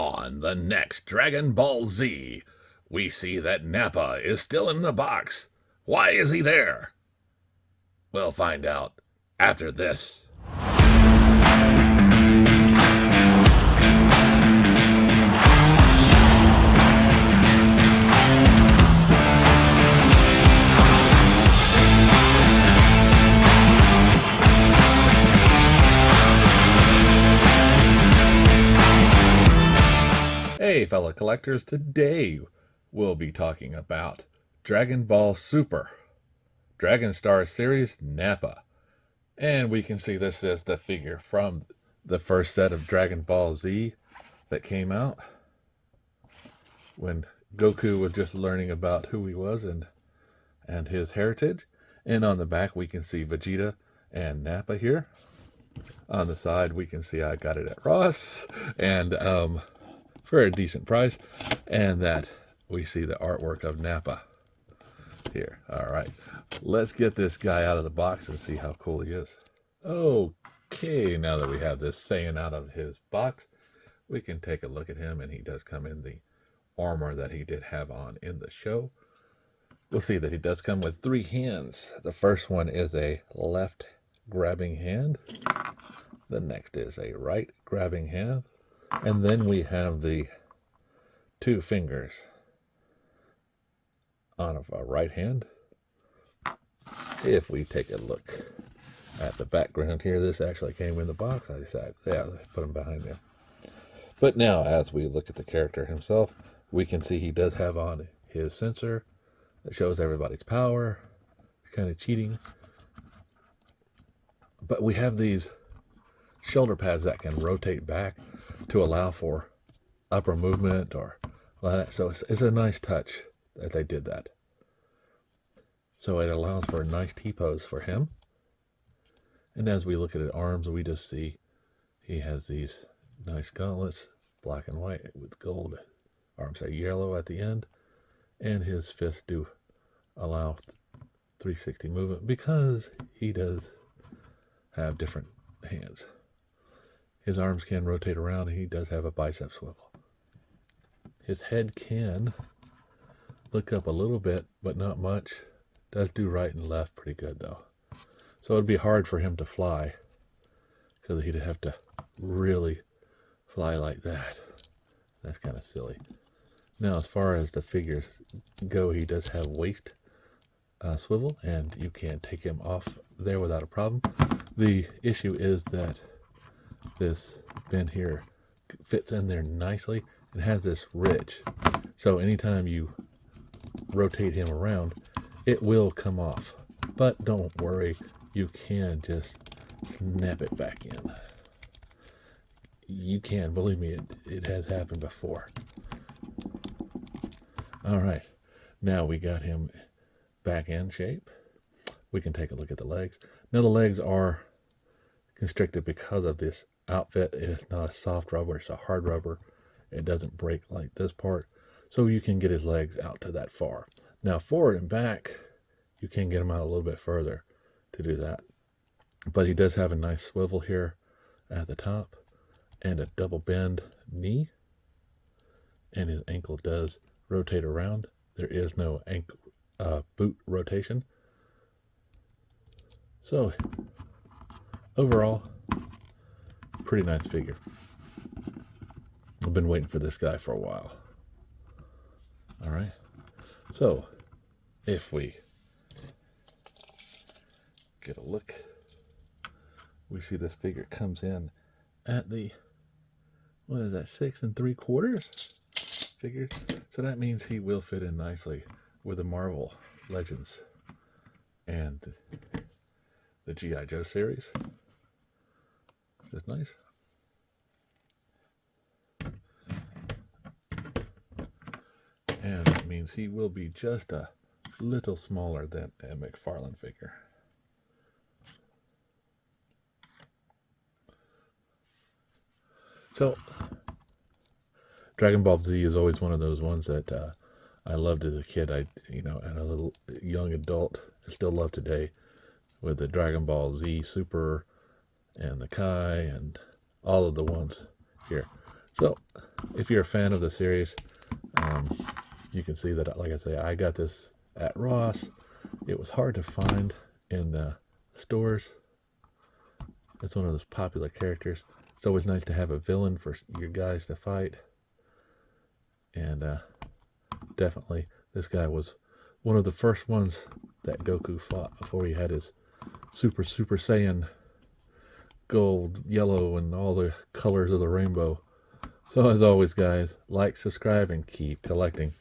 On the next Dragon Ball Z, we see that Nappa is still in the box. Why is he there? We'll find out after this. Hey, fellow collectors, today we'll be talking about Dragon Ball Super, Dragon Star Series Nappa. And we can see this is the figure from the first set of Dragon Ball Z that came out when Goku was just learning about who he was and his heritage. And on the back we can see Vegeta and Nappa here. On the side we can see I got it at Ross and for a decent price, and that we see the artwork of Nappa here. All right, let's get this guy out of the box and see how cool he is. Okay, now that we have this Saiyan out of his box, we can take a look at him, and he does come in the armor that he did have on in the show. We'll see that he does come with 3 hands. The first one is a left grabbing hand. The next is a right grabbing hand. And then we have the 2 fingers on a right hand. If we take a look at the background here, this actually came in the box. I decided, yeah, let's put him behind there. But now, as we look at the character himself, we can see he does have on his sensor that shows everybody's power. It's kind of cheating. But we have these shoulder pads that can rotate back to allow for upper movement or that. So it's a nice touch that they did that. So it allows for a nice T-pose for him. And as we look at his arms, we just see he has these nice gauntlets, black and white with gold, or I'm sorry, yellow at the end. And his fists do allow 360 movement because he does have different hands. His arms can rotate around, and he does have a bicep swivel. His head can look up a little bit, but not much. Does do right and left pretty good, though. So it'd be hard for him to fly, because he'd have to really fly like that. That's kind of silly. Now, as far as the figures go, he does have waist swivel, and you can take him off there without a problem. The issue is that this bend here fits in there nicely and has this ridge. So anytime you rotate him around, it will come off. But don't worry, you can just snap it back in. You can, believe me, it has happened before. All right, now we got him back in shape. We can take a look at the legs. Now the legs are constricted because of this outfit. It is not a soft rubber, it's a hard rubber. It doesn't break like this part, so you can get his legs out to that far. Now forward and back, you can get him out a little bit further to do that, but he does have a nice swivel here at the top and a double bend knee, and his ankle does rotate around. There is no ankle boot rotation. So overall, pretty nice figure. I've been waiting for this guy for a while. All right, so if we get a look, we see this figure comes in at the, what is that, 6 3/4 figures. So that means he will fit in nicely with the Marvel Legends and the G.I. Joe series. That's nice. And that means he will be just a little smaller than a McFarlane figure. So, Dragon Ball Z is always one of those ones that I loved as a kid. And a little young adult, I still love today, with the Dragon Ball Z Super and the Kai and all of the ones here. So if you're a fan of the series, you can see that, like I say, I got this at Ross. It was hard to find in the stores. It's one of those popular characters. It's always nice to have a villain for your guys to fight. And definitely, this guy was one of the first ones that Goku fought before he had his Super Saiyan gold, yellow, and all the colors of the rainbow. So as always, guys, like, subscribe, and keep collecting.